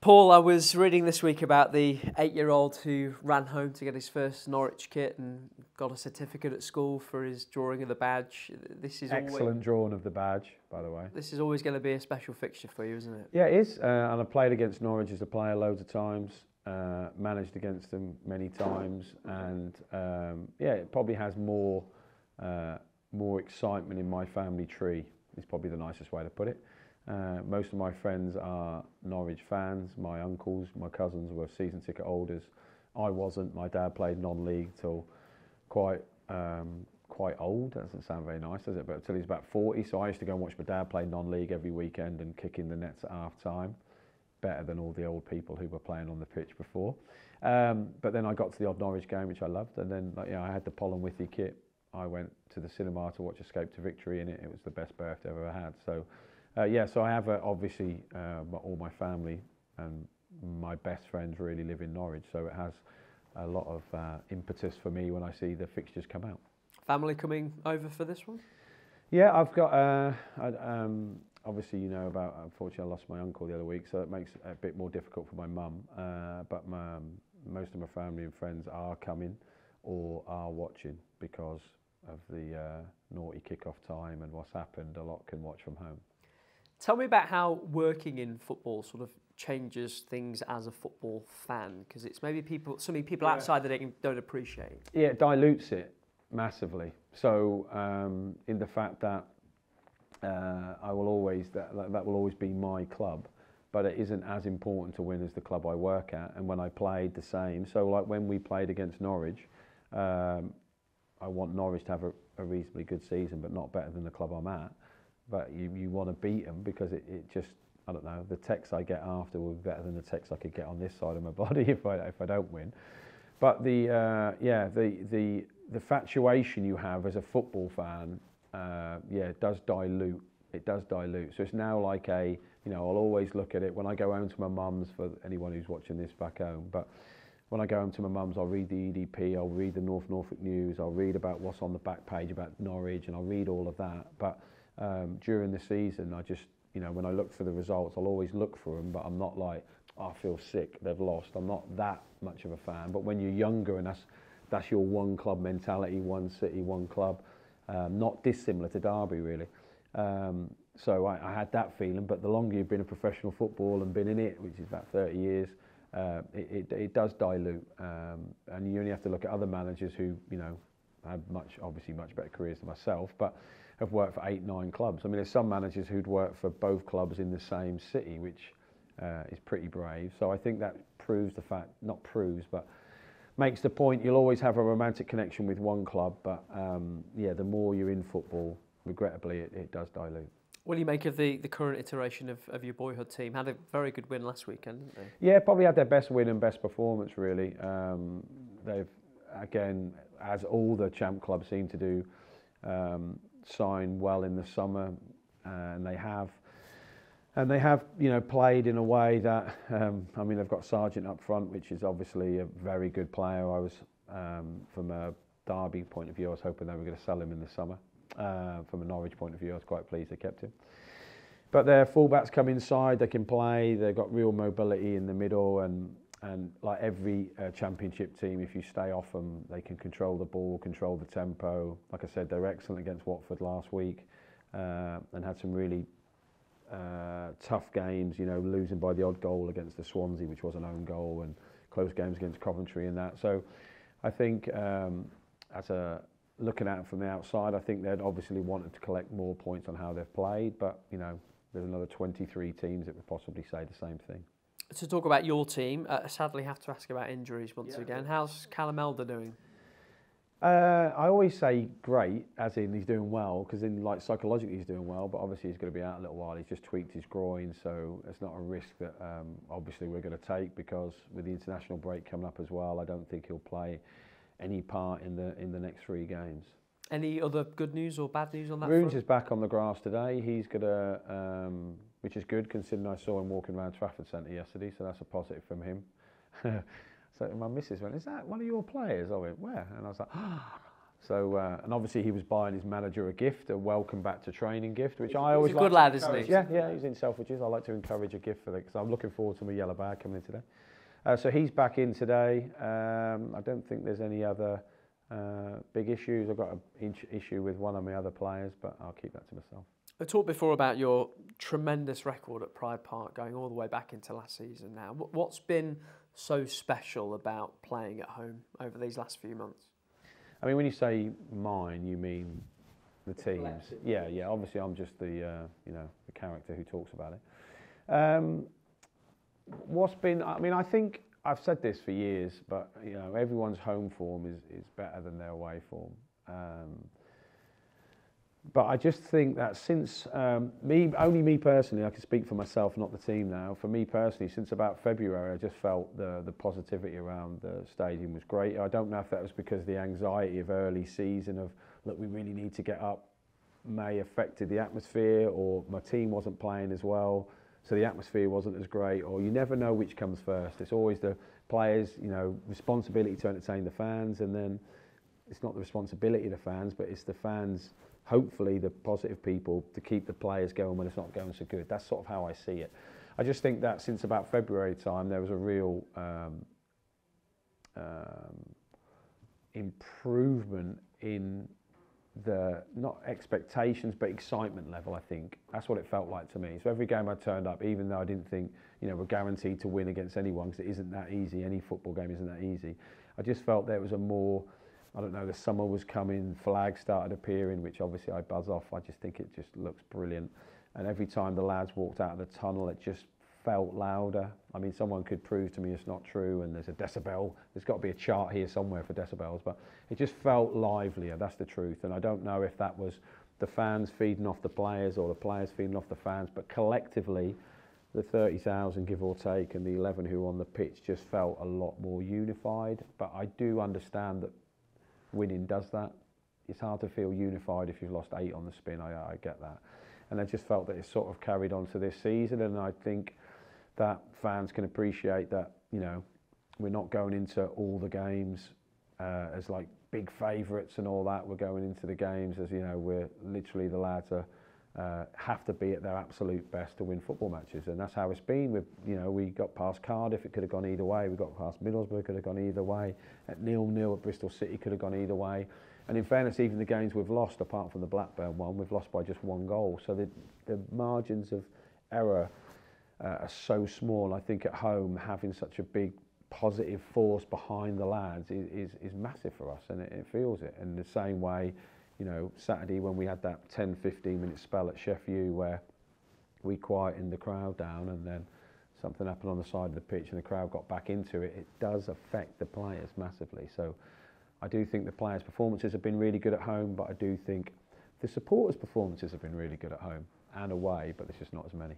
Paul, I was reading this week about the 8-year-old who ran home to get his first Norwich kit and got a certificate at school for his drawing of the badge. This is excellent drawing of the badge, by the way. This is always going to be a special fixture for you, isn't it? Yeah, it is. And I played against Norwich as a player loads of times, managed against them many times, and yeah, it probably has more excitement in my family tree. Is probably the nicest way to put it. Most of my friends are Norwich fans. My uncles, my cousins were season ticket holders. I wasn't. My dad played non-league till quite old. That doesn't sound very nice, does it? But until he's about 40. So I used to go and watch my dad play non-league every weekend and kick in the nets at half time. Better than all the old people who were playing on the pitch before. But then I got to the odd Norwich game, which I loved. And then I had the Pollen Withy kit. I went to the cinema to watch Escape to Victory in it. It was the best birthday I've ever had. So. Yeah, so I have obviously all my family and my best friends really live in Norwich, so it has a lot of impetus for me when I see the fixtures come out. Family coming over for this one? Yeah, I've got, obviously you know about, unfortunately I lost my uncle the other week, so it makes it a bit more difficult for my mum, but most of my family and friends are coming or are watching because of the naughty kick-off time and what's happened. A lot can watch from home. Tell me about how working in football sort of changes things as a football fan, because it's maybe so many people outside that don't appreciate. Yeah, it dilutes it massively. So in the fact that I will always that will always be my club, but it isn't as important to win as the club I work at. And when I played, the same. So like when we played against Norwich, I want Norwich to have a reasonably good season, but not better than the club I'm at. But you want to beat them because it just, I don't know, the texts I get after will be better than the texts I could get on this side of my body if I don't win. But the fatuation you have as a football fan, yeah, it does dilute. It does dilute. So it's now like I'll always look at it when I go home to my mum's, for anyone who's watching this back home, but when I go home to my mum's, I'll read the EDP, I'll read the North Norfolk News, I'll read about what's on the back page about Norwich, and I'll read all of that. But during the season, I just, when I look for the results, I'll always look for them, but I'm not like, oh, I feel sick, they've lost. I'm not that much of a fan. But when you're younger and that's your one club mentality, one city, one club, not dissimilar to Derby really. So I had that feeling, but the longer you've been in professional football and been in it, which is about 30 years, it does dilute. And you only have to look at other managers who, had obviously much better careers than myself, but have worked for 8-9 clubs. I mean, there's some managers who'd worked for both clubs in the same city, which is pretty brave. So I think that proves the fact, not proves, but makes the point you'll always have a romantic connection with one club, but yeah, the more you're in football, regrettably, it does dilute. What do you make of the current iteration of your boyhood team? Had a very good win last weekend, didn't they? Yeah, probably had their best win and best performance, really. They've, again, as all the champ clubs seem to do, sign well in the summer, and they have, played in a way that, I mean, they've got Sargent up front, which is obviously a very good player. I was, from a Derby point of view, I was hoping they were going to sell him in the summer. From a Norwich point of view, I was quite pleased they kept him. But their fullbacks come inside, they can play, they've got real mobility in the middle, and like every championship team, if you stay off them, they can control the ball, control the tempo. Like I said, they're excellent against Watford last week, and had some really tough games, losing by the odd goal against the Swansea, which was an own goal, and close games against Coventry and that. So I think looking at it from the outside, I think they'd obviously wanted to collect more points on how they've played, but there's another 23 teams that would possibly say the same thing. To talk about your team, sadly have to ask about injuries once again. How's Callum Elder doing? I always say great, as in he's doing well, because psychologically he's doing well, but obviously he's going to be out a little while. He's just tweaked his groin, so it's not a risk that obviously we're going to take, because with the international break coming up as well, I don't think he'll play any part in the next 3 games. Any other good news or bad news on that Runes front? is back on the grass today. He's got which is good considering I saw him walking around Trafford Centre yesterday, so that's a positive from him. So my missus went, "Is that one of your players?" I went, "Where?" And I was like, "Ah." So, and obviously he was buying his manager a gift, a welcome back to training gift, which I always like. He's a good lad, isn't he? Yeah, he's in Selfridges. I like to encourage a gift for that because I'm looking forward to my yellow bag coming in today. So he's back in today. I don't think there's any other big issues. I've got an issue with one of my other players, but I'll keep that to myself. I talked before about your tremendous record at Pride Park, going all the way back into last season now. What's been so special about playing at home over these last few months? I mean, when you say mine, you mean the teams. Yeah. Obviously, I'm just the the character who talks about it. What's been? I mean, I think I've said this for years, but everyone's home form is better than their away form. But I just think that since only me personally, I can speak for myself, not the team now. For me personally, since about February, I just felt the positivity around the stadium was great. I don't know if that was because the anxiety of early season of, look, we really need to get up, may affected the atmosphere, or my team wasn't playing as well, so the atmosphere wasn't as great, or you never know which comes first. It's always the players, responsibility to entertain the fans, and then it's not the responsibility of the fans, but it's the fans, hopefully the positive people, to keep the players going when it's not going so good. That's sort of how I see it. I just think that since about February time, there was a real improvement in the, not expectations, but excitement level, I think. That's what it felt like to me. So every game I turned up, even though I didn't think, we're guaranteed to win against anyone, because it isn't that easy. Any football game isn't that easy. I just felt there was a more, I don't know, the summer was coming, flags started appearing, which obviously I buzz off. I just think it just looks brilliant. And every time the lads walked out of the tunnel, it just felt louder. I mean, someone could prove to me it's not true, and there's a decibel. There's got to be a chart here somewhere for decibels, but it just felt livelier, that's the truth. And I don't know if that was the fans feeding off the players or the players feeding off the fans, but collectively, the 30,000, give or take, and the 11 who were on the pitch just felt a lot more unified. But I do understand that winning does that. It's hard to feel unified if you've lost 8 on the spin. I get that. And I just felt that it sort of carried on to this season, and I think that fans can appreciate that, we're not going into all the games as like big favourites and all that. We're going into the games as, we're literally, the lads have to be at their absolute best to win football matches, and that's how it's been. We got past Cardiff, it could have gone either way. We got past Middlesbrough, could have gone either way. At 0-0 at Bristol City, could have gone either way. And in fairness, even the games we've lost, apart from the Blackburn one, we've lost by just 1 goal. So the margins of error are so small. I think at home, having such a big positive force behind the lads is massive for us, and it feels it. And the same way, Saturday when we had that 10-15 minute spell at Sheffield where we quietened the crowd down, and then something happened on the side of the pitch and the crowd got back into it, it does affect the players massively. So I do think the players' performances have been really good at home, but I do think the supporters' performances have been really good at home and away, but there's just not as many.